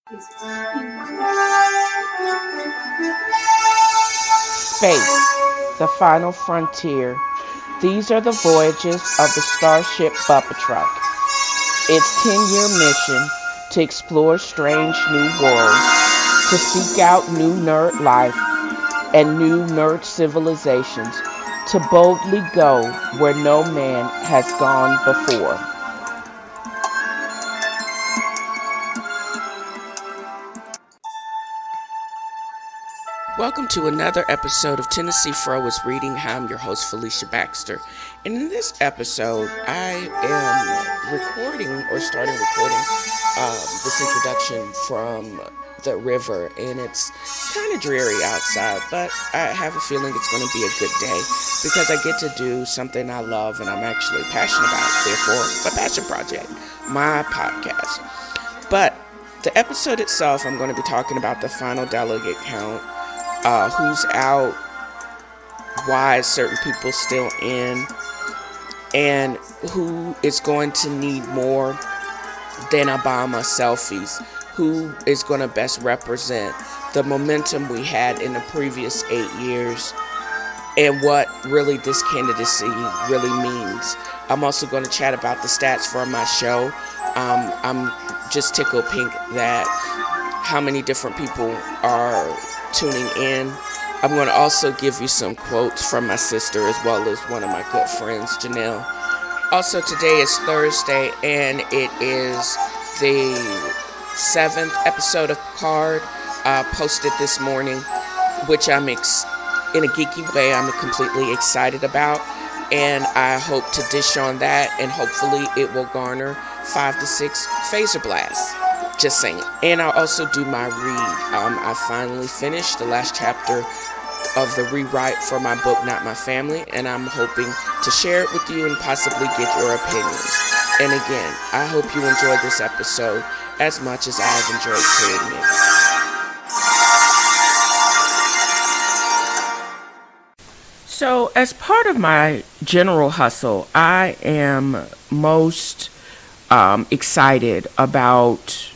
Space, the final frontier. These are the voyages of the starship Truck. Its 10-year mission to explore strange new worlds, to seek out new nerd life and new nerd civilizations, to boldly go where no man has gone before. Welcome to another episode of Tennessee Fro is Reading. I'm your host, Felicia Baxter. And in this episode, I am starting recording this introduction from the river. And it's kind of dreary outside, but I have a feeling it's going to be a good day because I get to do something I love and I'm actually passionate about. Therefore, my passion project, my podcast. But the episode itself, I'm going to be talking about the final delegate count. Who's out, why certain people still in, and who is going to need more than Obama selfies, who is going to best represent the momentum we had in the previous 8 years, and what really this candidacy really means. I'm also going to chat about the stats for my show. I'm just tickled pink that how many different people are tuning in. I'm going to also give you some quotes from my sister as well as one of my good friends, Janelle. Also, today is Thursday and it is the 7th episode of Picard posted this morning, which I'm in a geeky way I'm completely excited about, and I hope to dish on that, and hopefully it will garner 5 to 6 phaser blasts. Just saying. And I'll also do my read. I finally finished the last chapter of the rewrite for my book, Not My Family, and I'm hoping to share it with you and possibly get your opinions. And again, I hope you enjoyed this episode as much as I've enjoyed creating it. So, as part of my general hustle, I am most excited about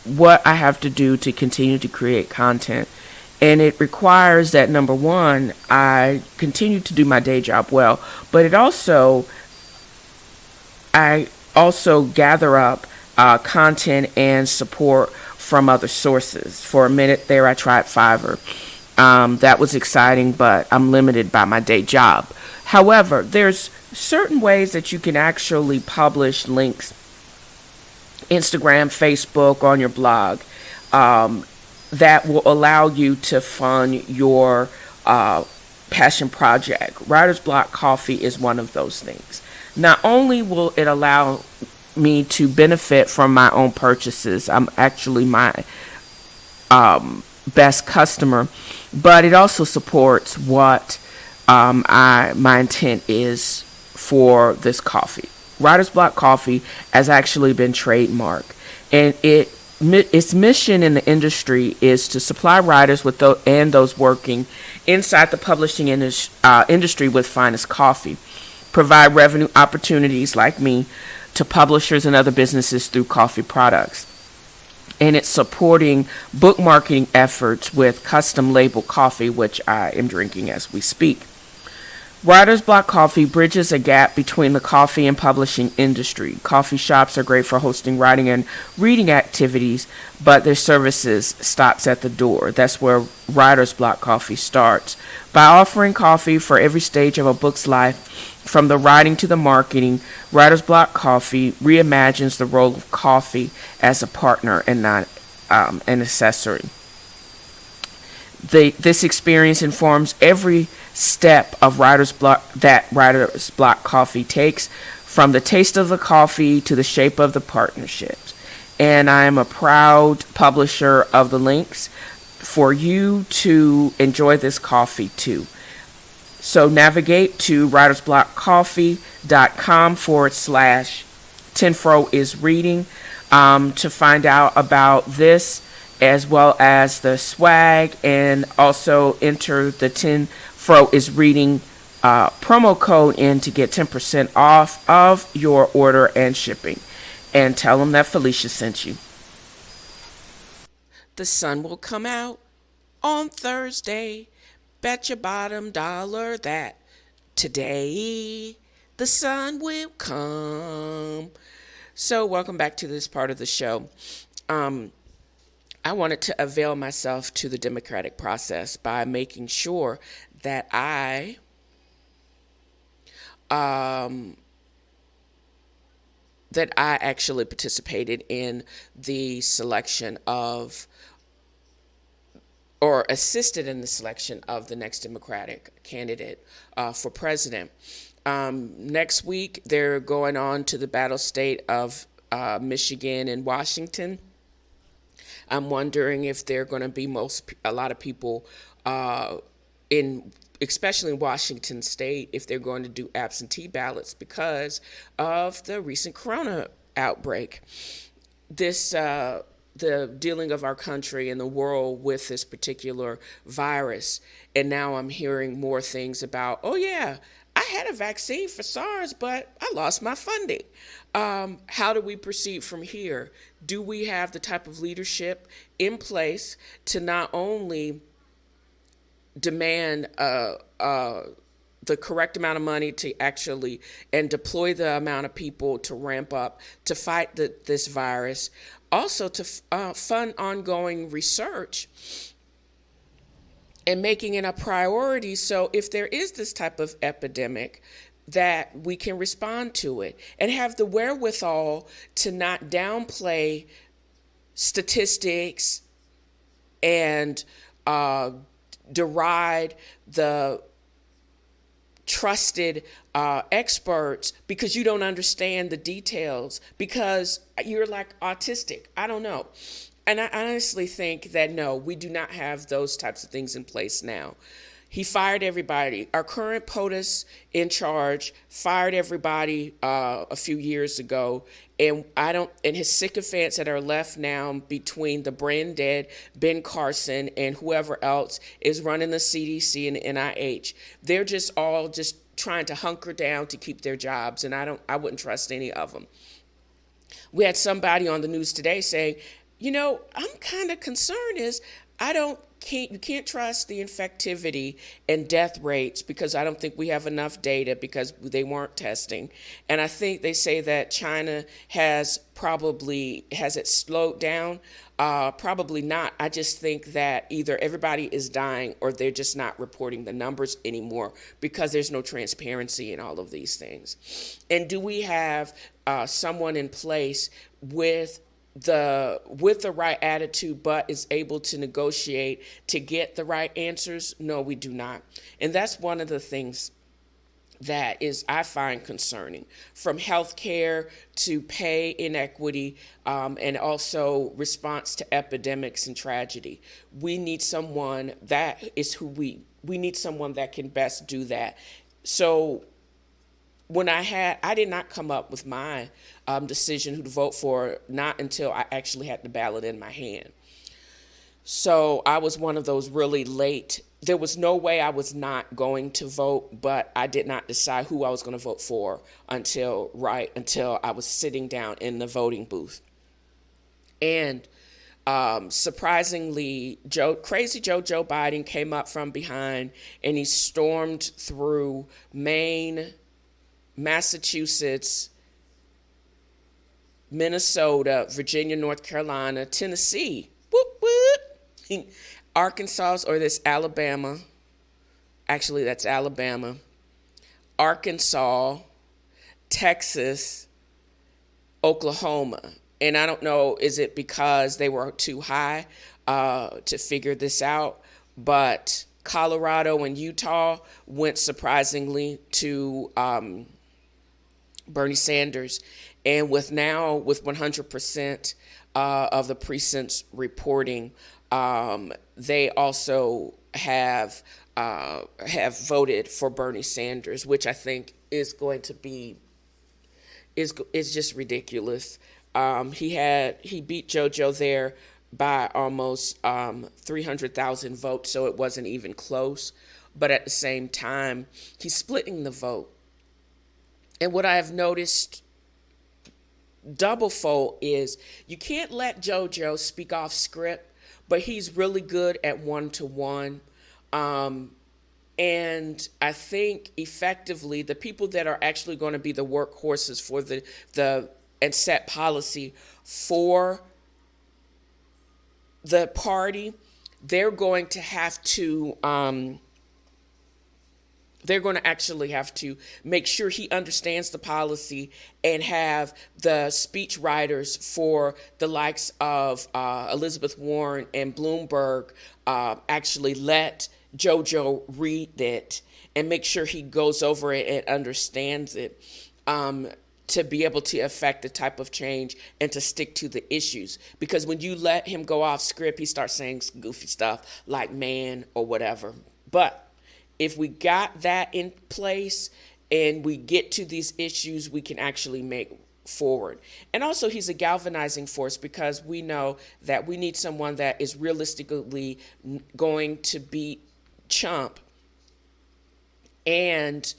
what I have to do to continue to create content. And it requires that, number one, I continue to do my day job well, but I also gather up content and support from other sources. For a minute there, I tried Fiverr. That was exciting, but I'm limited by my day job. However, there's certain ways that you can actually publish links, Instagram, Facebook, on your blog, that will allow you to fund your passion project. Writer's Block Coffee is one of those things. Not only will it allow me to benefit from my own purchases, I'm actually my best customer, but it also supports what my intent is for this coffee. Writer's Block Coffee has actually been trademarked, and its mission in the industry is to supply writers with those working inside the publishing industry with finest coffee, provide revenue opportunities like me to publishers and other businesses through coffee products, and it's supporting book marketing efforts with custom label coffee, which I am drinking as we speak. Writer's Block Coffee bridges a gap between the coffee and publishing industry. Coffee shops are great for hosting writing and reading activities, but their services stops at the door. That's where Writer's Block Coffee starts. By offering coffee for every stage of a book's life, from the writing to the marketing, Writer's Block Coffee reimagines the role of coffee as a partner and not an accessory. This experience informs every step of Writer's Block Coffee takes, from the taste of the coffee to the shape of the partnerships. And I am a proud publisher of the links for you to enjoy this coffee too. So navigate to writersblockcoffee.com/10froisreading to find out about this, as well as the swag, and also enter the 10 Fro is Reading promo code in to get 10% off of your order and shipping. And tell them that Felicia sent you. The sun will come out on Thursday. Bet your bottom dollar that today the sun will come. So, welcome back to this part of the show. I wanted to avail myself to the democratic process by making sure that I actually participated in the selection of, or assisted in the selection of, the next Democratic candidate for president. Next week, they're going on to the battle state of Michigan and Washington. I'm wondering if they're going to be a lot of people especially in Washington State, if they're going to do absentee ballots because of the recent corona outbreak. The dealing of our country and the world with this particular virus. And now I'm hearing more things about, oh yeah, I had a vaccine for SARS, but I lost my funding. How do we proceed from here? Do we have the type of leadership in place to not only demand the correct amount of money to actually and deploy the amount of people to ramp up to fight this virus, also to fund ongoing research and making it a priority, so if there is this type of epidemic, that we can respond to it and have the wherewithal to not downplay statistics and deride the trusted experts because you don't understand the details, because you're like autistic. I don't know. And I honestly think that no, we do not have those types of things in place now. He fired everybody. Our current POTUS in charge fired everybody a few years ago, and his sycophants that are left now between the brain dead Ben Carson and whoever else is running the CDC and the NIH, they're just all just trying to hunker down to keep their jobs, and I wouldn't trust any of them. We had somebody on the news today saying, I'm kind of concerned you can't trust the infectivity and death rates because I don't think we have enough data because they weren't testing. And I think they say that China has it slowed down? Probably not. I just think that either everybody is dying or they're just not reporting the numbers anymore because there's no transparency in all of these things. And do we have someone in place with the right attitude but is able to negotiate to get the right answers? No, we do not. And that's one of the things that I find concerning, from healthcare to pay inequity, and also response to epidemics and tragedy. We need someone that need someone that can best do that. So I did not come up with my decision who to vote for, not until I actually had the ballot in my hand. So I was one of those really late. There was no way I was not going to vote, but I did not decide who I was going to vote for until I was sitting down in the voting booth. And surprisingly, Joe Biden came up from behind and he stormed through Maine, Massachusetts, Minnesota, Virginia, North Carolina, Tennessee, Arkansas, or this Alabama. Actually, that's Alabama, Arkansas, Texas, Oklahoma. And I don't know, is it because they were too high to figure this out? But Colorado and Utah went surprisingly to Bernie Sanders. And with 100% of the precincts reporting, they also have voted for Bernie Sanders, which I think is going to be is just ridiculous. He beat JoJo there by almost 300,000 votes, so it wasn't even close. But at the same time, he's splitting the vote. And what I have noticed double fold is you can't let JoJo speak off script, but he's really good at one-to-one. And I think effectively the people that are actually going to be the workhorses for the and set policy for the party, they're going to have to they're going to actually have to make sure he understands the policy and have the speech writers for the likes of Elizabeth Warren and Bloomberg actually let JoJo read it and make sure he goes over it and understands it, to be able to affect the type of change and to stick to the issues. Because when you let him go off script, he starts saying goofy stuff like man or whatever. But if we got that in place and we get to these issues, we can actually make forward. And also he's a galvanizing force, because we know that we need someone that is realistically going to beat Trump and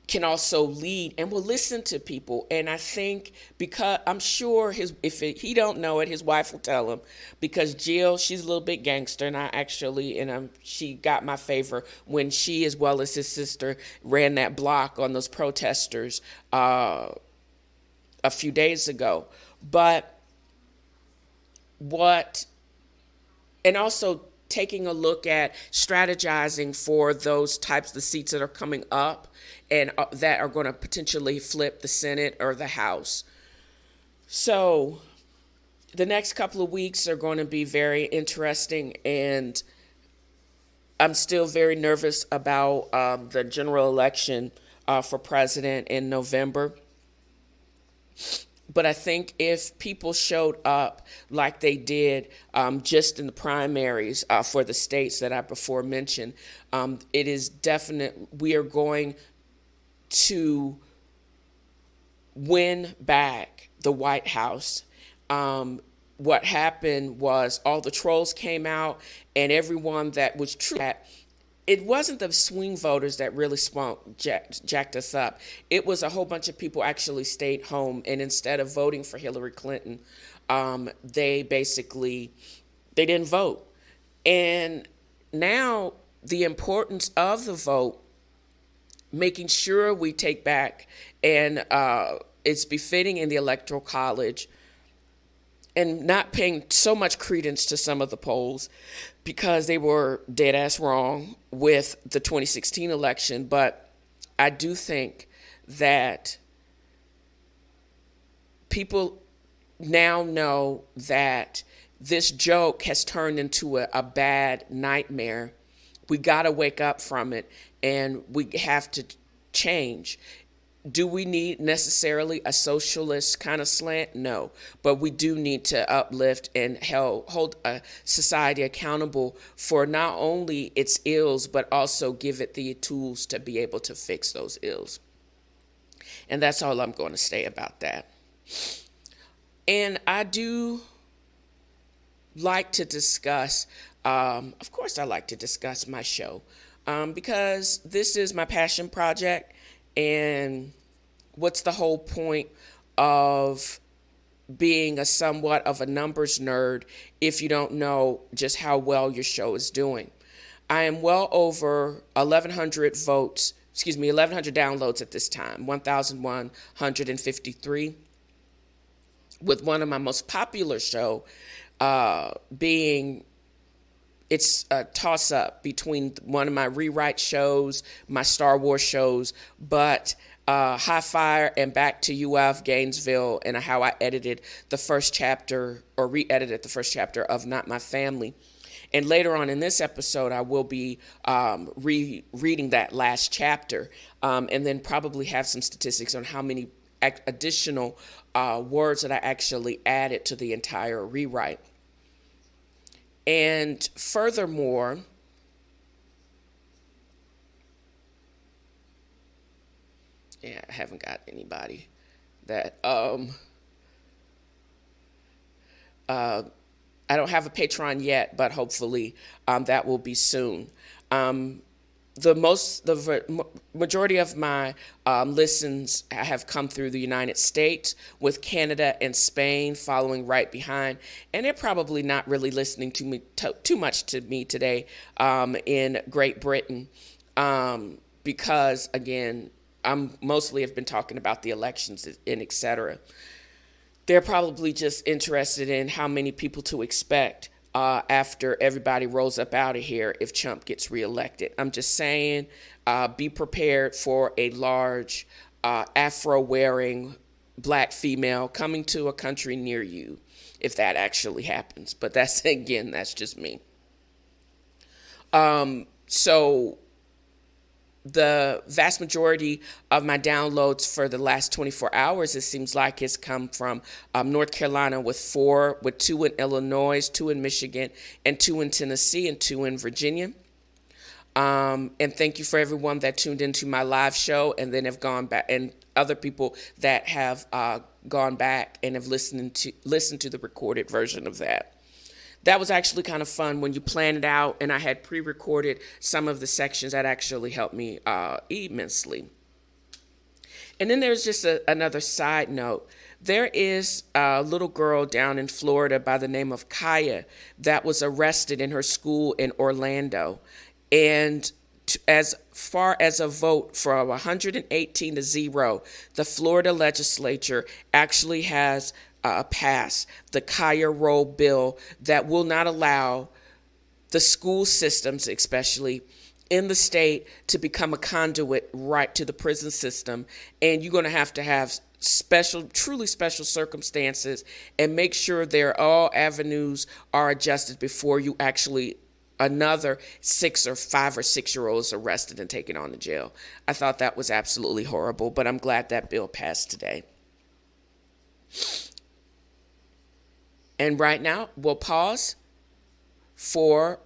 can also lead and will listen to people. And I think, because I'm sure he don't know it, his wife will tell him, because Jill, she's a little bit gangster, and she got my favor when she, as well as his sister, ran that block on those protesters a few days ago. And also taking a look at strategizing for those types of seats that are coming up and that are going to potentially flip the Senate or the House. So the next couple of weeks are going to be very interesting, and I'm still very nervous about the general election for president in November. But I think if people showed up like they did just in the primaries for the states that I before mentioned, it is definite. We are going to win back the White House. What happened was all the trolls came out, and everyone that was true. It wasn't the swing voters that really jacked us up. It was a whole bunch of people actually stayed home, and instead of voting for Hillary Clinton, they didn't vote. And now the importance of the vote, making sure we take back, and it's befitting in the Electoral College, and not paying so much credence to some of the polls, because they were dead ass wrong with the 2016 election. But I do think that people now know that this joke has turned into a bad nightmare. We got to wake up from it, and we have to change. Do we need necessarily a socialist kind of slant? No. But we do need to uplift and hold a society accountable for not only its ills, but also give it the tools to be able to fix those ills. And that's all I'm going to say about that. And I do like to discuss, of course I like to discuss my show, because this is my passion project. And what's the whole point of being a somewhat of a numbers nerd if you don't know just how well your show is doing? I am well over 1,100 downloads at this time, 1,153, with one of my most popular show being, it's a toss-up between one of my rewrite shows, my Star Wars shows, but High Fire and Back to UF Gainesville, and how I edited the first chapter, or re-edited the first chapter of Not My Family. And later on in this episode, I will be rereading that last chapter, and then probably have some statistics on how many additional words that I actually added to the entire rewrite. And furthermore, I haven't got anybody that I don't have a Patreon yet, but hopefully that will be soon. majority of my listens have come through the United States, with Canada and Spain following right behind, and they're probably not really listening to me too much to me today in Great Britain, because again, I'm mostly have been talking about the elections and etc. They're probably just interested in how many people to expect after everybody rolls up out of here if Trump gets reelected. I'm just saying, be prepared for a large afro wearing black female coming to a country near you if that actually happens. But that's, again, that's just me. So the vast majority of my downloads for the last 24 hours, it seems like, has come from North Carolina, with four, with two in Illinois, two in Michigan, and two in Tennessee, and two in Virginia. And thank you for everyone that tuned into my live show and then have gone back, and other people that have gone back and have listened to the recorded version of that. That was actually kind of fun when you plan it out, and I had pre-recorded some of the sections that actually helped me immensely. And then there's just another side note. There is a little girl down in Florida by the name of Kyah that was arrested in her school in Orlando. And as far as a vote from 118 to 0, the Florida legislature actually has passed the Kyah roll bill that will not allow the school systems, especially in the state, to become a conduit right to the prison system. And you're going to have special, truly special circumstances, and make sure all avenues are adjusted before you actually another 5 or 6 year old is arrested and taken on to jail. I thought that was absolutely horrible, but I'm glad that bill passed today. And right now, we'll pause for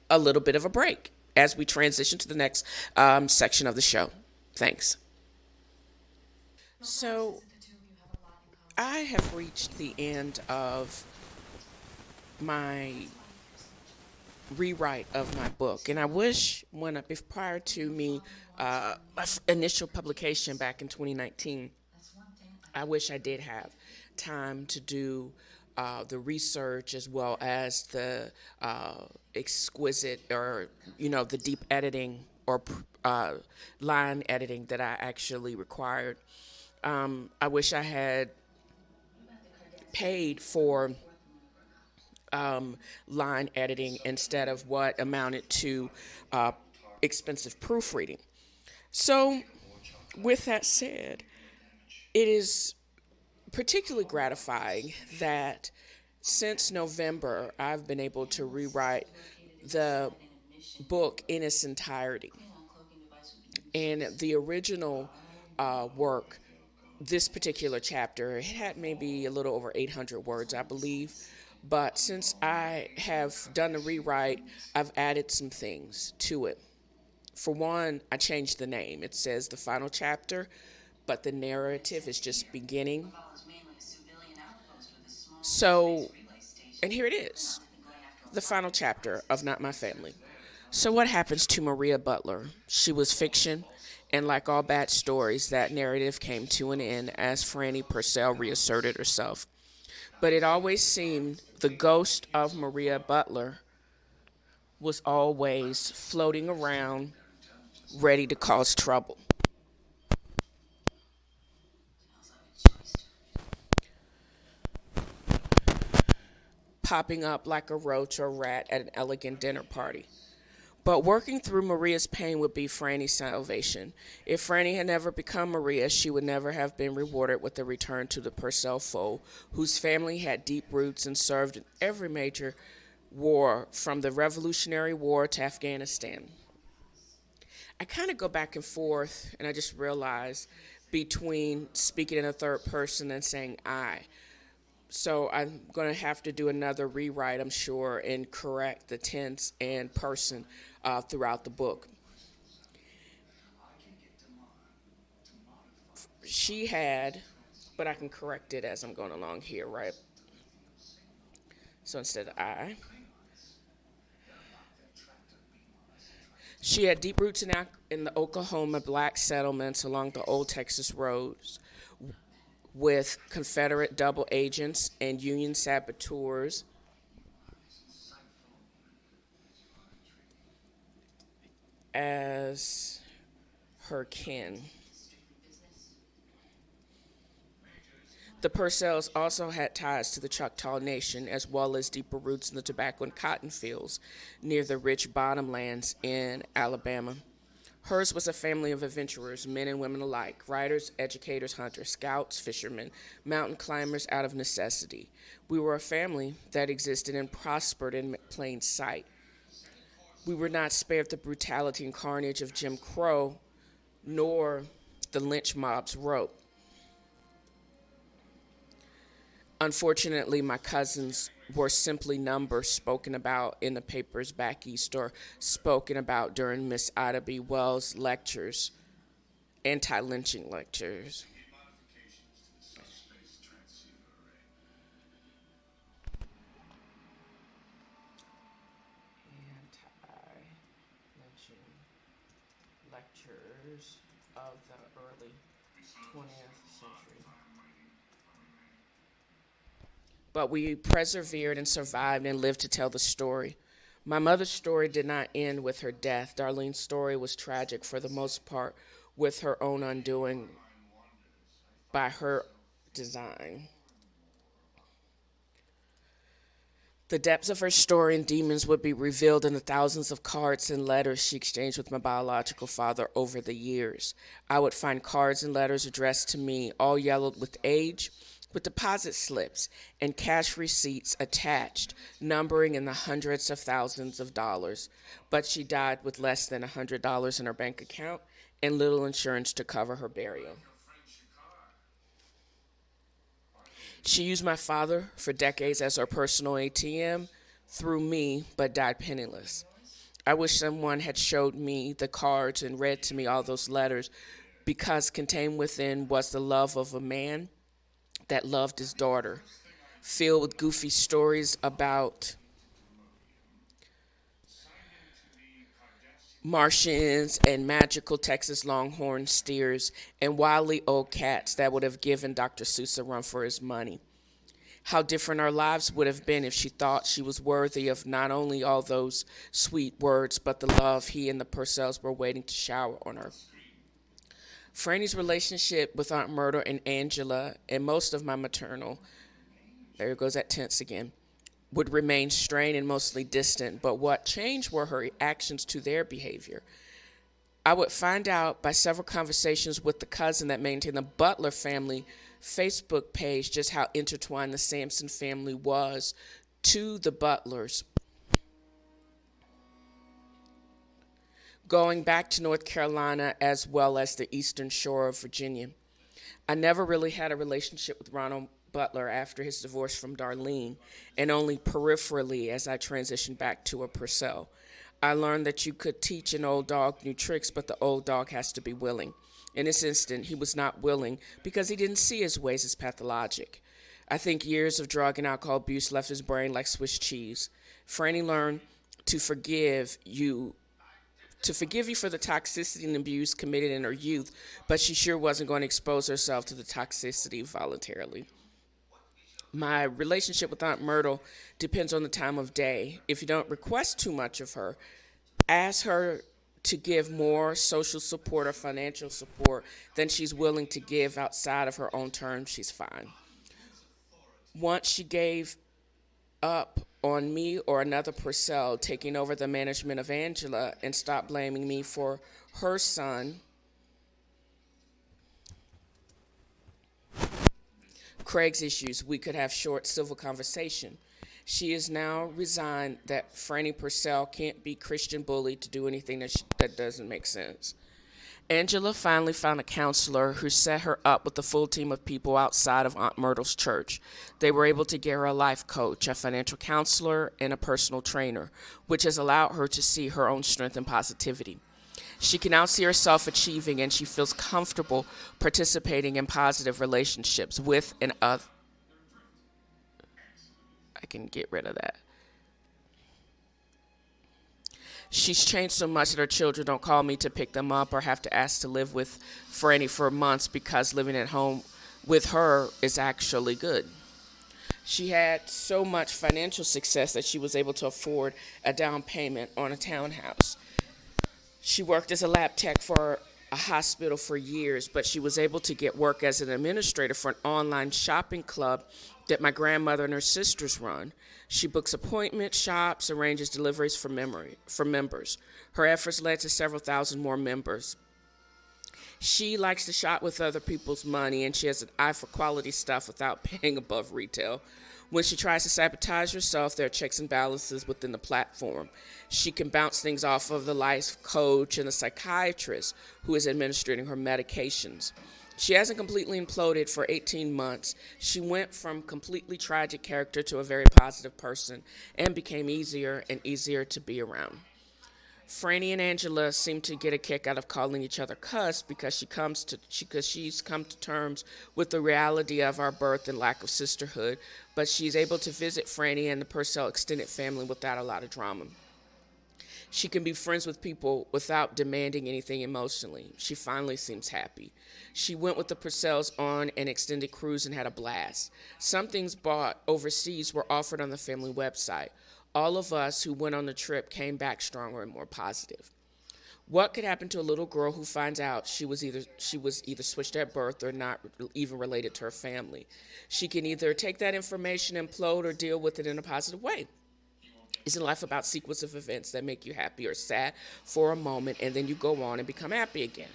a little bit of a break as we transition to the next section of the show. Thanks. So, I have reached the end of my rewrite of my book, and I wish if prior to me my initial publication back in 2019, I wish I did have time to do the research as well as the exquisite, or the deep editing or line editing that I actually required. I wish I had paid for line editing instead of what amounted to expensive proofreading. So, with that said, it is particularly gratifying that since November, I've been able to rewrite the book in its entirety. And the original work, this particular chapter, it had maybe a little over 800 words, I believe. But since I have done the rewrite, I've added some things to it. For one, I changed the name. It says the final chapter, but the narrative is just beginning. So, and here it is, the final chapter of Not My Family. So, what happens to Maria Butler? She was fiction, and like all bad stories, that narrative came to an end as Franny Purcell reasserted herself. But it always seemed the ghost of Maria Butler was always floating around, ready to cause trouble. Popping up like a roach or rat at an elegant dinner party. But working through Maria's pain would be Franny's salvation. If Franny had never become Maria, she would never have been rewarded with a return to the Purcell fold, whose family had deep roots and served in every major war, from the Revolutionary War to Afghanistan. I kind of go back and forth, and I just realize between speaking in a third person and saying I. So I'm going to have to do another rewrite, I'm sure, and correct the tense and person throughout the book. She had, but I can correct it as I'm going along here, right? So instead of I. She had deep roots in the Oklahoma black settlements along the old Texas roads with Confederate double agents and Union saboteurs as her kin. The Purcells also had ties to the Choctaw Nation, as well as deeper roots in the tobacco and cotton fields near the rich bottomlands in Alabama. Hers was a family of adventurers, men and women alike, writers, educators, hunters, scouts, fishermen, mountain climbers out of necessity. We were a family that existed and prospered in plain sight. We were not spared the brutality and carnage of Jim Crow, nor the lynch mob's rope. Unfortunately, my cousins were simply numbers spoken about in the papers back east or spoken about during Miss Ida B. Wells' lectures, anti lynching lectures. Anti lynching lectures of the early 20th century. But we persevered and survived and lived to tell the story. My mother's story did not end with her death. Darlene's story was tragic for the most part, with her own undoing by her design. The depths of her story and demons would be revealed in the thousands of cards and letters she exchanged with my biological father over the years. I would find cards and letters addressed to me, all yellowed with age, with deposit slips and cash receipts attached, numbering in the hundreds of thousands of dollars. But she died with less than $100 in her bank account and little insurance to cover her burial. She used my father for decades as her personal ATM through me, but died penniless. I wish someone had showed me the cards and read to me all those letters, because contained within was the love of a man that loved his daughter, filled with goofy stories about Martians and magical Texas Longhorn steers and wildly old cats that would have given Dr. Seuss a run for his money. How different our lives would have been if she thought she was worthy of not only all those sweet words, but the love he and the Purcells were waiting to shower on her. Franny's relationship with Aunt Myrtle and Angela, and most of my maternal, there goes that tense again, would remain strained and mostly distant, but what changed were her reactions to their behavior. I would find out by several conversations with the cousin that maintained the Butler family Facebook page just how intertwined the Sampson family was to the Butlers. Going back to North Carolina as well as the eastern shore of Virginia. I never really had a relationship with Ronald Butler after his divorce from Darlene, and only peripherally as I transitioned back to a Purcell. I learned that you could teach an old dog new tricks, but the old dog has to be willing. In this instant, he was not willing because he didn't see his ways as pathologic. I think years of drug and alcohol abuse left his brain like Swiss cheese. Franny learned to forgive you for the toxicity and abuse committed in her youth, but she sure wasn't going to expose herself to the toxicity voluntarily. My relationship with Aunt Myrtle depends on the time of day. If you don't request too much of her, ask her to give more social support or financial support than she's willing to give outside of her own terms, she's fine. Once she gave up on me or another Purcell taking over the management of Angela and stopped blaming me for her son, Craig's issues, we could have short civil conversation. She is now resigned that Franny Purcell can't be Christian bullied to do anything that doesn't make sense. Angela finally found a counselor who set her up with a full team of people outside of Aunt Myrtle's church. They were able to get her a life coach, a financial counselor, and a personal trainer, which has allowed her to see her own strength and positivity. She can now see herself achieving, and she feels comfortable participating in positive relationships with and other. I can get rid of that. She's changed so much that her children don't call me to pick them up or have to ask to live with Franny for months because living at home with her is actually good. She had so much financial success that she was able to afford a down payment on a townhouse. She worked as a lab tech for a hospital for years, but she was able to get work as an administrator for an online shopping club that my grandmother and her sisters run. She books appointments, shops, arranges deliveries for members. Her efforts led to several thousand more members. She likes to shop with other people's money, and she has an eye for quality stuff without paying above retail. When she tries to sabotage herself, there are checks and balances within the platform. She can bounce things off of the life coach and the psychiatrist who is administering her medications. She hasn't completely imploded for 18 months. She went from completely tragic character to a very positive person and became easier and easier to be around. Franny and Angela seem to get a kick out of calling each other cuss because she's come to terms with the reality of our birth and lack of sisterhood, but she's able to visit Franny and the Purcell extended family without a lot of drama. She can be friends with people without demanding anything emotionally. She finally seems happy. She went with the Purcells on an extended cruise and had a blast. Some things bought overseas were offered on the family website. All of us who went on the trip came back stronger and more positive. What could happen to a little girl who finds out she was either switched at birth or not even related to her family? She can either take that information, implode, or deal with it in a positive way. Isn't life about sequence of events that make you happy or sad for a moment and then you go on and become happy again?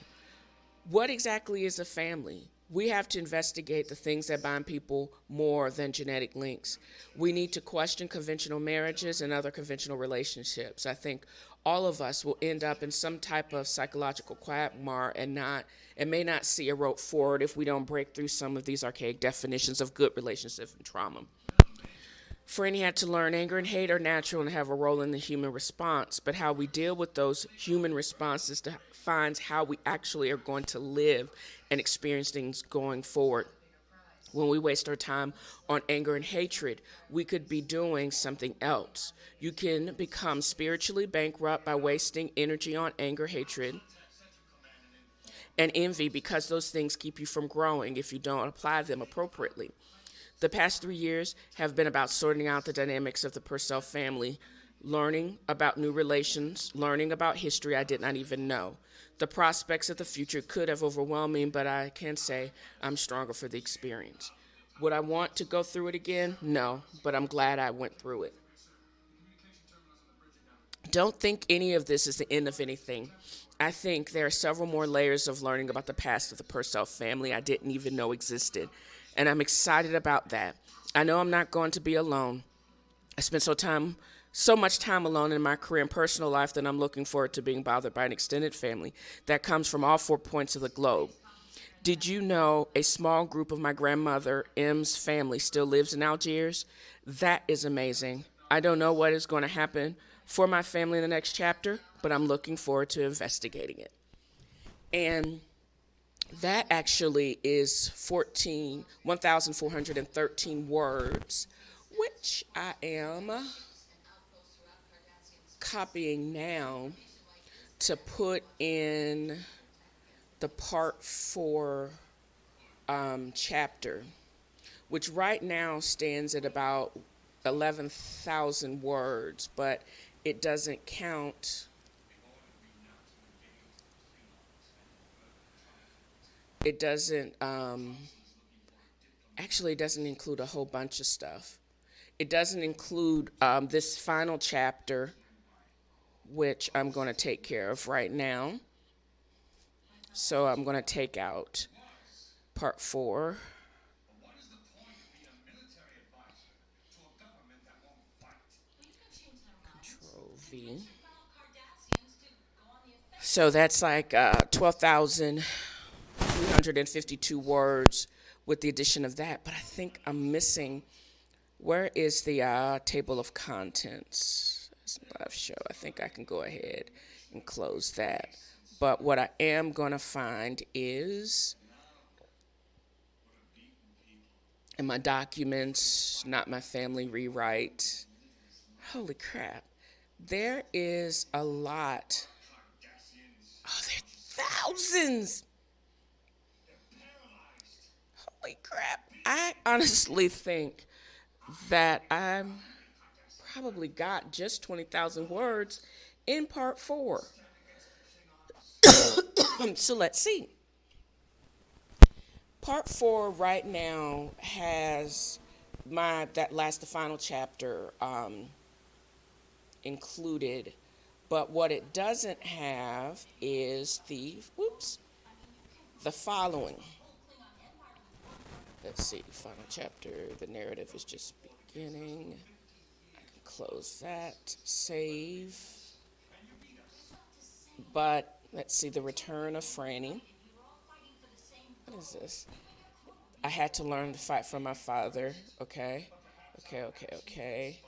What exactly is a family? We have to investigate the things that bind people more than genetic links. We need to question conventional marriages and other conventional relationships. I think all of us will end up in some type of psychological quagmire and may not see a road forward if we don't break through some of these archaic definitions of good relationships and trauma. Franny had to learn anger and hate are natural and have a role in the human response, but how we deal with those human responses defines how we actually are going to live and experience things going forward. When we waste our time on anger and hatred, we could be doing something else. You can become spiritually bankrupt by wasting energy on anger, hatred, and envy because those things keep you from growing if you don't apply them appropriately. The past 3 years have been about sorting out the dynamics of the Purcell family, learning about new relations, learning about history I did not even know. The prospects of the future could have overwhelmed me, but I can say I'm stronger for the experience. Would I want to go through it again? No, but I'm glad I went through it. Don't think any of this is the end of anything. I think there are several more layers of learning about the past of the Purcell family I didn't even know existed, and I'm excited about that. I know I'm not going to be alone. I spent so much time alone in my career and personal life that I'm looking forward to being bothered by an extended family that comes from all 4 points of the globe. Did you know a small group of my grandmother M's family still lives in Algiers? That is amazing. I don't know what is going to happen for my family in the next chapter, but I'm looking forward to investigating it. And that actually is 1,413 words, which I am copying now to put in the part 4 chapter, which right now stands at about 11,000 words, but it doesn't count. It doesn't, actually, it doesn't include a whole bunch of stuff. It doesn't include this final chapter, which I'm going to take care of right now. So I'm going to take out part 4. Control V. So that's like 12,352 words with the addition of that. But I think I'm missing. Where is the table of contents? It's a live show. I think I can go ahead and close that. But what I am going to find is in my documents, not my family rewrite. Holy crap. There is a lot. Oh, there are thousands. Holy crap. I honestly think that I'm probably got just 20,000 words in part four. So let's see. Part four right now has the final chapter included, but what it doesn't have is the following. Let's see, final chapter. The narrative is just beginning. I can close that, save. But let's see, the return of Franny. What is this? I had to learn to fight for my father. Okay. Okay.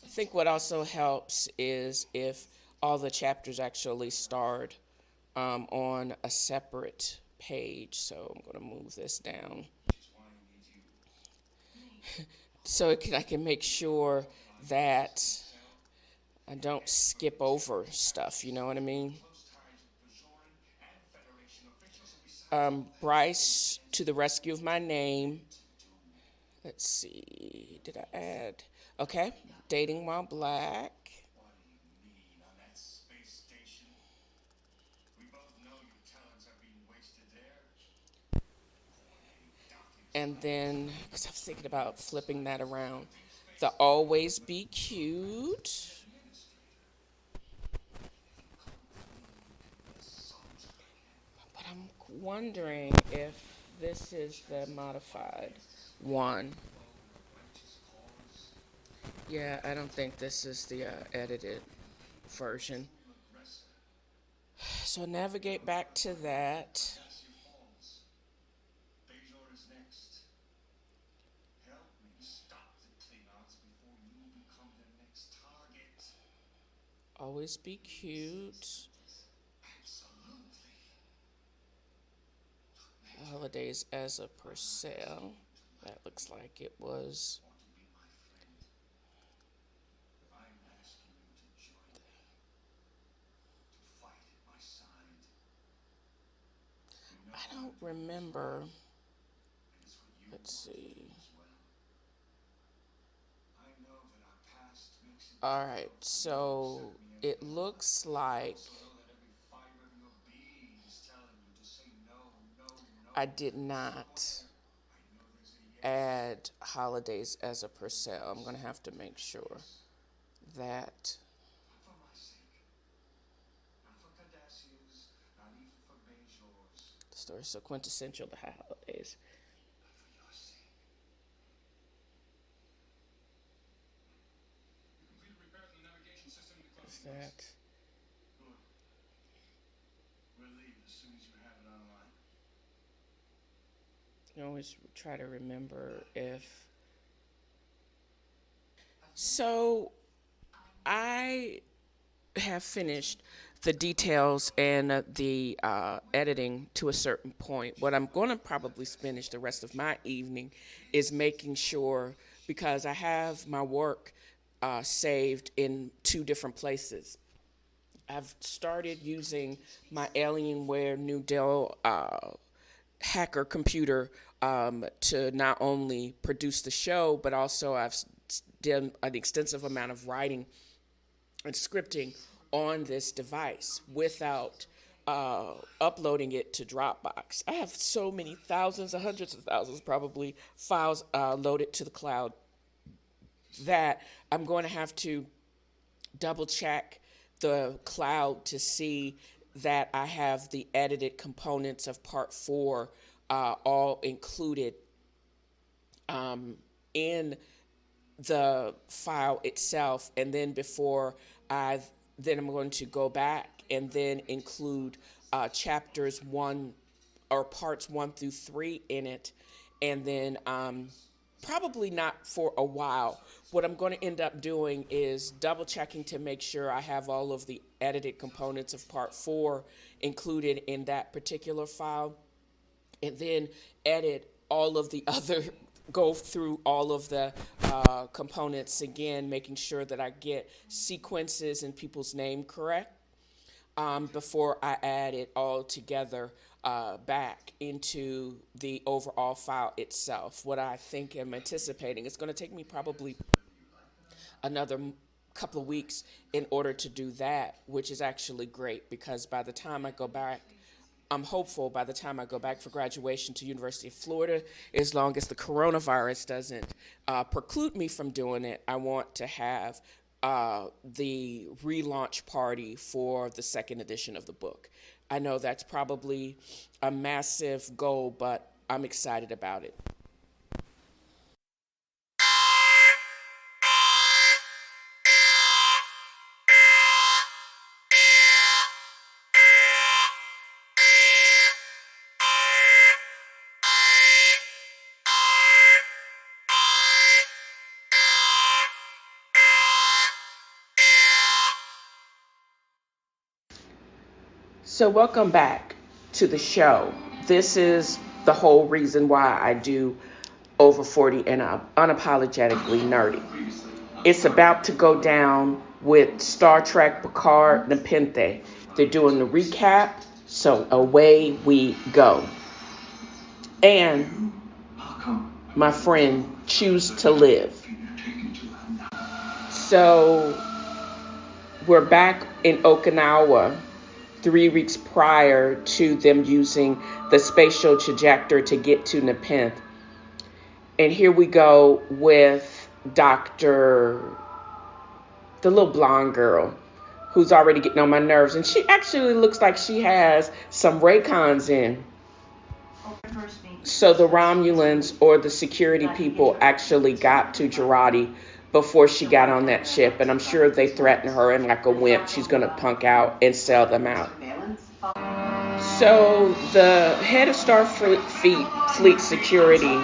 I think what also helps is if all the chapters actually start on a separate page. So I'm going to move this down so I can make sure that I don't skip over stuff. You know what I mean? Bryce to the rescue of my name. Let's see. Did I add? Okay. Dating while black. And then, because I was thinking about flipping that around, the always be cute. But I'm wondering if this is the modified one. Yeah, I don't think this is the edited version. So navigate back to that. Always be cute. Holidays as a Purcell. That looks like it was. I don't remember. Let's see. All right, so it looks like I did not add holidays as a Purcell. I'm going to have to make sure that the story is so quintessential to holidays. Is that? I always try to remember if. So I have finished the details and the editing to a certain point. What I'm going to probably finish the rest of my evening is making sure, because I have my work saved in two different places. I've started using my Alienware new Dell hacker computer to not only produce the show, but also I've done an extensive amount of writing and scripting on this device without uploading it to Dropbox. I have so many thousands, hundreds of thousands probably, files loaded to the cloud that I'm going to have to double check the cloud to see that I have the edited components of part four all included in the file itself, and then I'm going to go back and then include chapters one or parts 1 through 3 in it, and then probably not for a while. What I'm going to end up doing is double checking to make sure I have all of the edited components of part four included in that particular file, and then edit all of the other go through all of the components again, making sure that I get sequences and people's name correct before I add it all together back into the overall file itself. What I think I'm anticipating, it's going to take me probably another couple of weeks in order to do that, which is actually great because by the time I go back, I'm hopeful by the time I go back for graduation to University of Florida, as long as the coronavirus doesn't preclude me from doing it, I want to have the relaunch party for the second edition of the book. I know that's probably a massive goal, but I'm excited about it. So, welcome back to the show. This is the whole reason why I do over 40 and unapologetically nerdy. It's about to go down with Star Trek Picard Nepenthe. They're doing the recap, so away we go. And my friend, choose to live. So we're back in Okinawa 3 weeks prior to them using the spatial trajector to get to Nepenthe. And here we go with Dr. the little blonde girl who's already getting on my nerves. And she actually looks like she has some Raycons in. So the Romulans or the security people actually got to Girardi before she got on that ship. And I'm sure they threatened her and like a wimp, she's going to punk out and sell them out. So the head of Starfleet security,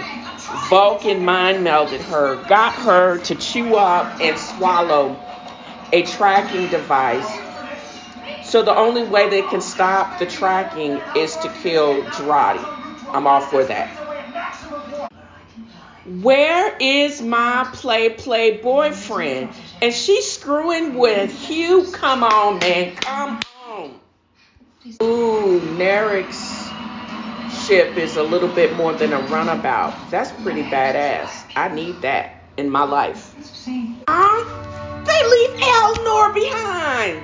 Vulcan mind melded her, got her to chew up and swallow a tracking device. So the only way they can stop the tracking is to kill Girardi. I'm all for that. Where is my play boyfriend? And she's screwing with Hugh. Come on, man. Come on. Ooh, Narek's ship is a little bit more than a runabout. That's pretty badass. I need that in my life. They leave Elnor behind.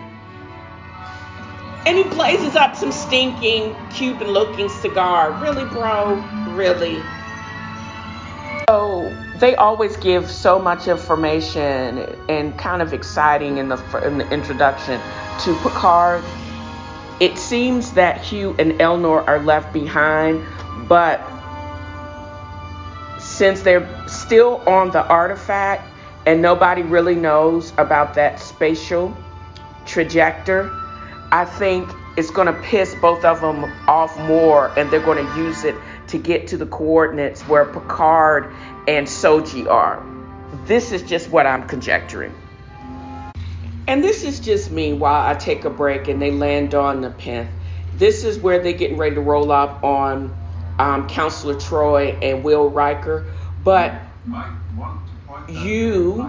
And he blazes up some stinking Cuban-looking cigar. Really, bro? Really? So they always give so much information and kind of exciting in the introduction to Picard. It seems that Hugh and Elnor are left behind, but since they're still on the artifact and nobody really knows about that spatial trajector, I think it's going to piss both of them off more, and they're going to use it to get to the coordinates where Picard and Soji are. This is just what I'm conjecturing. And this is just me while I take a break and they land on Nepenthe. This is where they're getting ready to roll up on Counselor Troy and Will Riker. But you...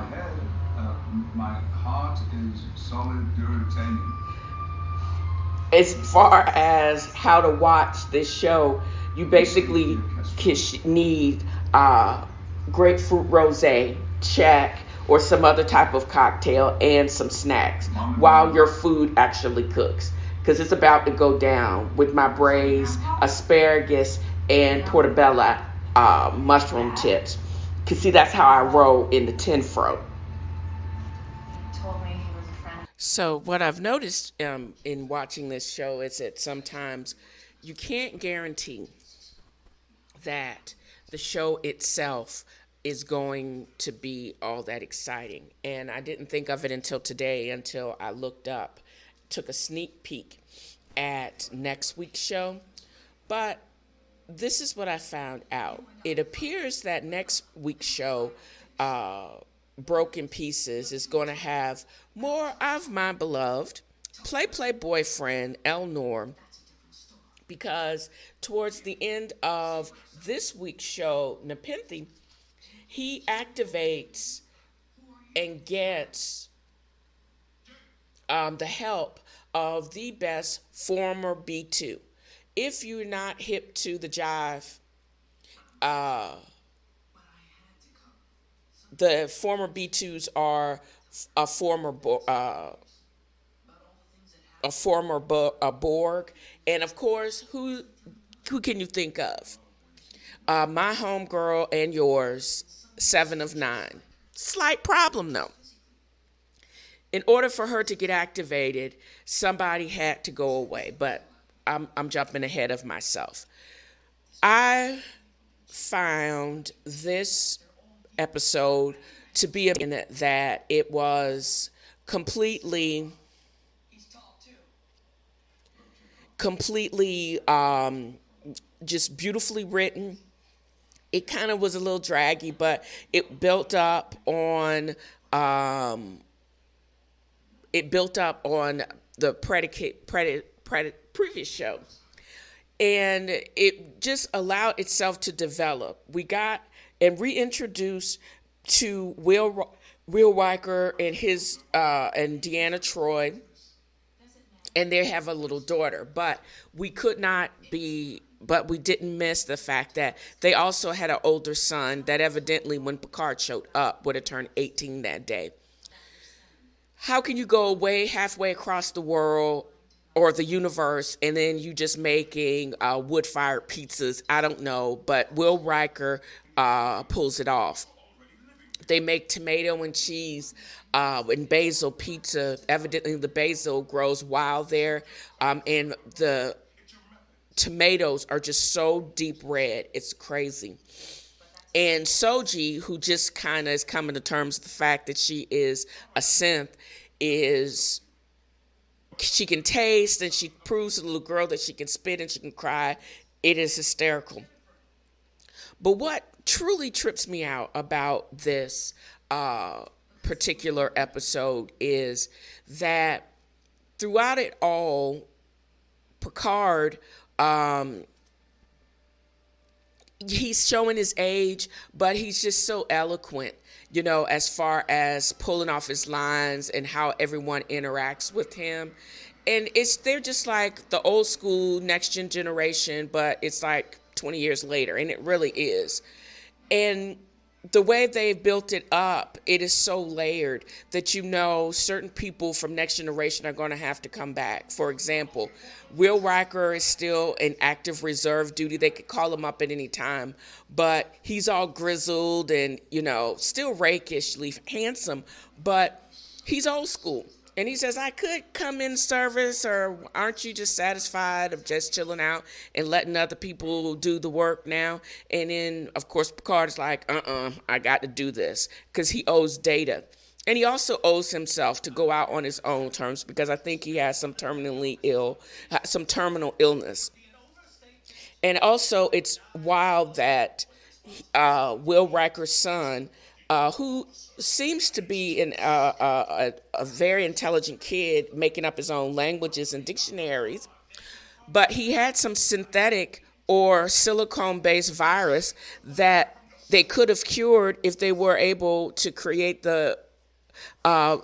My heart is solid duratanium. As far as how to watch this show, you basically need grapefruit rosé, check, or some other type of cocktail and some snacks while your food actually cooks. Because it's about to go down with my braised asparagus and portobello mushroom tips. Because see, that's how I roll in the tinfro. So what I've noticed in watching this show is that sometimes you can't guarantee that the show itself is going to be all that exciting. And I didn't think of it until today, until I looked up, took a sneak peek at next week's show. But this is what I found out. It appears that next week's show, Broken Pieces, is going to have more of my beloved play boyfriend, Elnor, because towards the end of this week's show, Nepenthe, he activates and gets the help of the best former B2. If you're not hip to the jive, uh, the former B2s are a former Borg, and of course, who can you think of? My homegirl and yours, Seven of Nine. Slight problem though. In order for her to get activated, somebody had to go away. But I'm jumping ahead of myself. I found this episode to be in that it was completely just beautifully written. It kind of was a little draggy, but it built up on the previous show, and it just allowed itself to develop. We got and reintroduced to Will Riker and his and Deanna Troi, and they have a little daughter. But we didn't miss the fact that they also had an older son that evidently, when Picard showed up, would have turned 18 that day. How can you go way halfway across the world or the universe and then you just making wood-fired pizzas? I don't know, but Will Riker pulls it off. They make tomato and cheese and basil pizza. Evidently, the basil grows wild there, and the tomatoes are just so deep red. It's crazy. And Soji, who just kind of is coming to terms with the fact that she is a synth, is she can taste and she proves to the little girl that she can spit and she can cry. It is hysterical. But what truly trips me out about this particular episode is that throughout it all, Picard, he's showing his age, but he's just so eloquent, as far as pulling off his lines and how everyone interacts with him. And they're just like the old school next generation, but it's like 20 years later, and it really is. And the way they've built it up, it is so layered that certain people from Next Generation are going to have to come back. For example, Will Riker is still in active reserve duty. They could call him up at any time, but he's all grizzled and, still rakishly handsome, but he's old school. And he says, I could come in service, or aren't you just satisfied of just chilling out and letting other people do the work now? And then, of course, Picard is like, I got to do this, because he owes Data. And he also owes himself to go out on his own terms, because I think he has some terminal illness. And also, it's wild that Will Riker's son, who seems to be a very intelligent kid, making up his own languages and dictionaries, but he had some synthetic or silicone-based virus that they could have cured if they were able to create the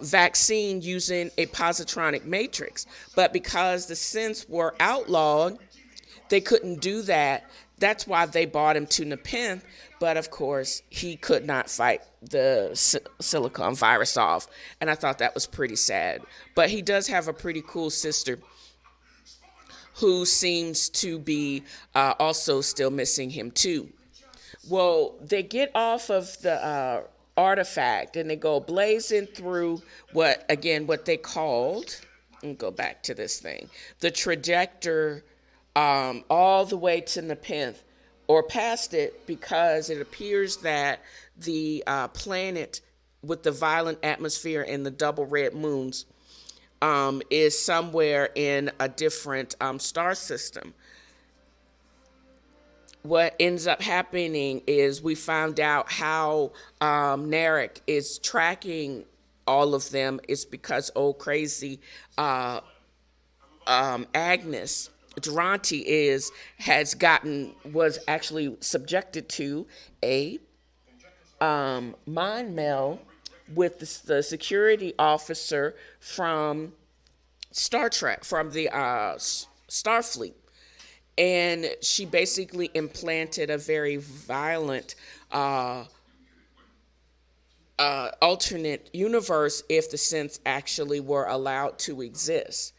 vaccine using a positronic matrix. But because the synths were outlawed, they couldn't do that. That's why they brought him to Nepenthe. But of course, he could not fight the silicon virus off. And I thought that was pretty sad. But he does have a pretty cool sister who seems to be also still missing him too. Well, they get off of the artifact and they go blazing through what they called, let me go back to this thing, the trajectory, all the way to Nepenthe, or past it, because it appears that the planet with the violent atmosphere and the double red moons is somewhere in a different star system. What ends up happening is we found out how Narek is tracking all of them. It's because old crazy Agnes Durante was actually subjected to a mind meld with the security officer from Star Trek, from the Starfleet. And she basically implanted a very violent alternate universe if the synths actually were allowed to exist.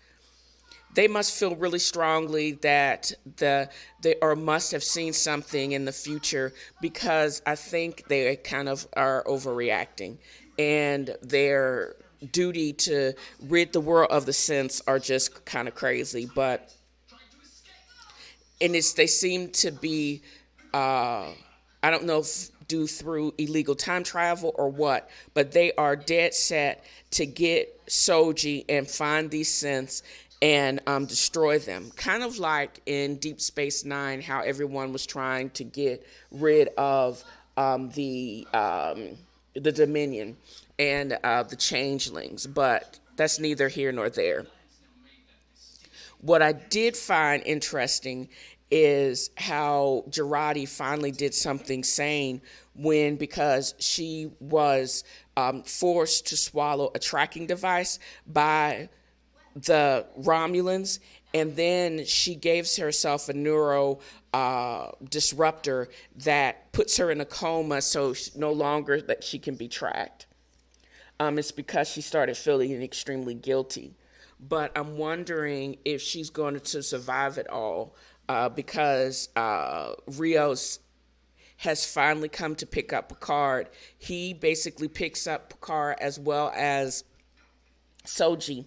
They must feel really strongly that they or must have seen something in the future, because I think they kind of are overreacting, and their duty to rid the world of the synths are just kind of crazy. But and it's they seem to be I don't know if due through illegal time travel or what, but they are dead set to get Soji and find these synths and destroy them. Kind of like in Deep Space Nine, how everyone was trying to get rid of the Dominion and the Changelings, but that's neither here nor there. What I did find interesting is how Girardi finally did something sane when, because she was forced to swallow a tracking device by the Romulans, and then she gives herself a neuro disruptor that puts her in a coma, so no longer that she can be tracked. It's because she started feeling extremely guilty. But I'm wondering if she's going to survive it all, because Rios has finally come to pick up Picard. He basically picks up Picard as well as Soji.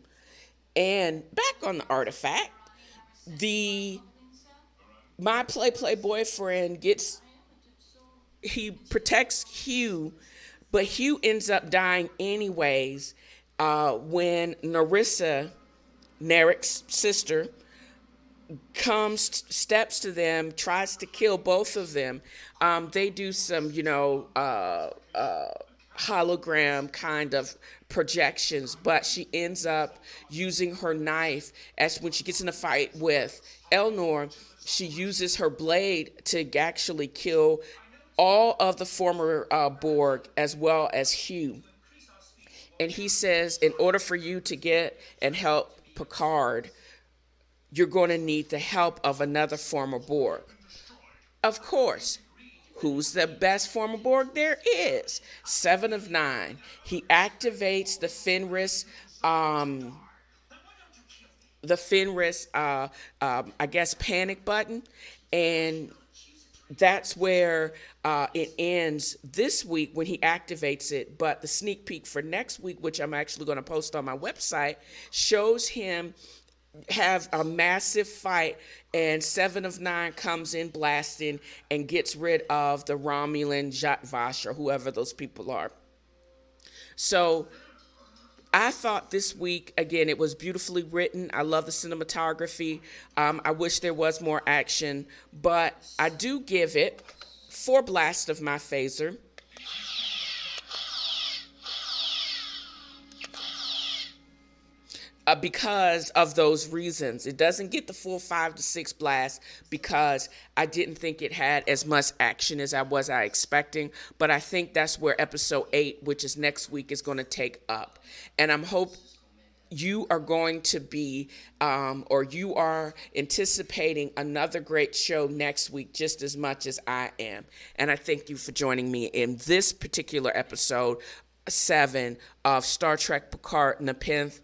And back on the artifact, the my play boyfriend he protects Hugh, but Hugh ends up dying anyways when Narek's sister, steps to them, tries to kill both of them. They do some, hologram kind of projections, but she ends up using her knife as when she gets in a fight with Elnor. She uses her blade to actually kill all of the former Borg as well as Hugh. And he says, in order for you to get and help Picard, you're going to need the help of another former Borg. Of course, who's the best former Borg there is? Seven of Nine. He activates the Fenris, I guess, panic button, and that's where it ends this week when he activates it. But the sneak peek for next week, which I'm actually going to post on my website, shows him have a massive fight, and Seven of Nine comes in blasting and gets rid of the Romulan Jat Vash or whoever those people are. So I thought this week, again, it was beautifully written. I love the cinematography. I wish there was more action, but I do give it 4 blasts of my phaser. Because of those reasons. It doesn't get the full 5 to 6 blasts because I didn't think it had as much action as I was expecting. But I think that's where episode 8, which is next week, is going to take up. And I'm hope you are going to be, or you are anticipating another great show next week just as much as I am. And I thank you for joining me in this particular episode 7 of Star Trek Picard Nepenthe.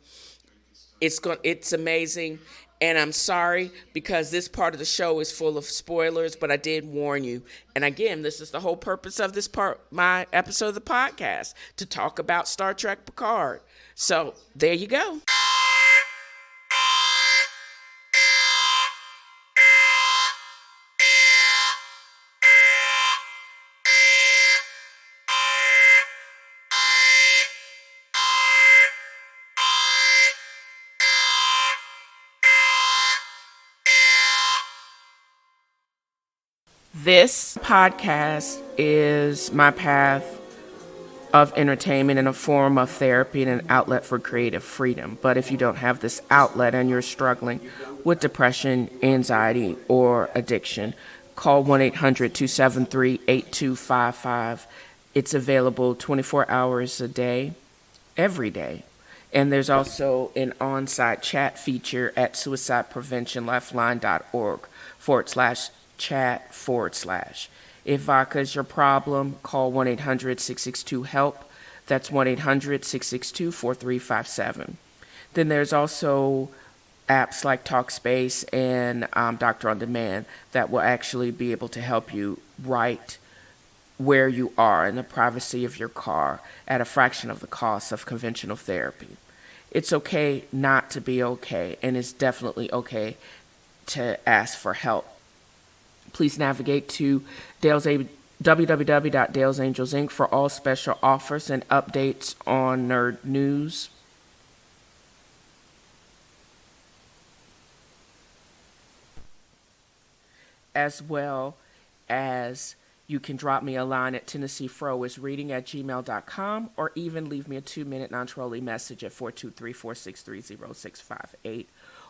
It's amazing, and I'm sorry because this part of the show is full of spoilers, but I did warn you. And again, this is the whole purpose of this my episode of the podcast, to talk about Star Trek Picard. So there you go. This podcast is my path of entertainment and a form of therapy and an outlet for creative freedom. But if you don't have this outlet and you're struggling with depression, anxiety, or addiction, call 1-800-273-8255. It's available 24 hours a day, every day. And there's also an on-site chat feature at suicidepreventionlifeline.org/chat/. If vodka is your problem, call 1-800-662-HELP. That's 1-800-662-4357. Then there's also apps like TalkSpace and Doctor on Demand that will actually be able to help you right where you are in the privacy of your car at a fraction of the cost of conventional therapy. It's okay not to be okay, and it's definitely okay to ask for help. Please navigate to www.Dale's Angels Inc. for all special offers and updates on nerd news. As well as you can drop me a line at TennesseeFroisReading@gmail.com or even leave me a 2-minute non-trolling message at 423-463-0658.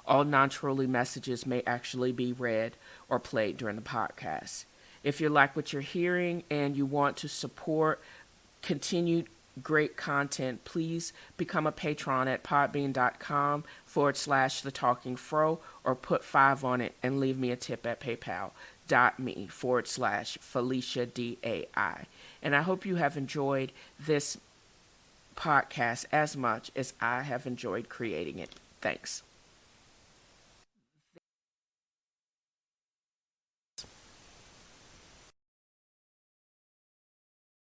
All non-trolling messages may actually be read or played during the podcast. If you like what you're hearing and you want to support continued great content, please become a patron at podbean.com/thetalkingfro or put 5 on it and leave me a tip at paypal.me/FeliciaDAI. And I hope you have enjoyed this podcast as much as I have enjoyed creating it. Thanks.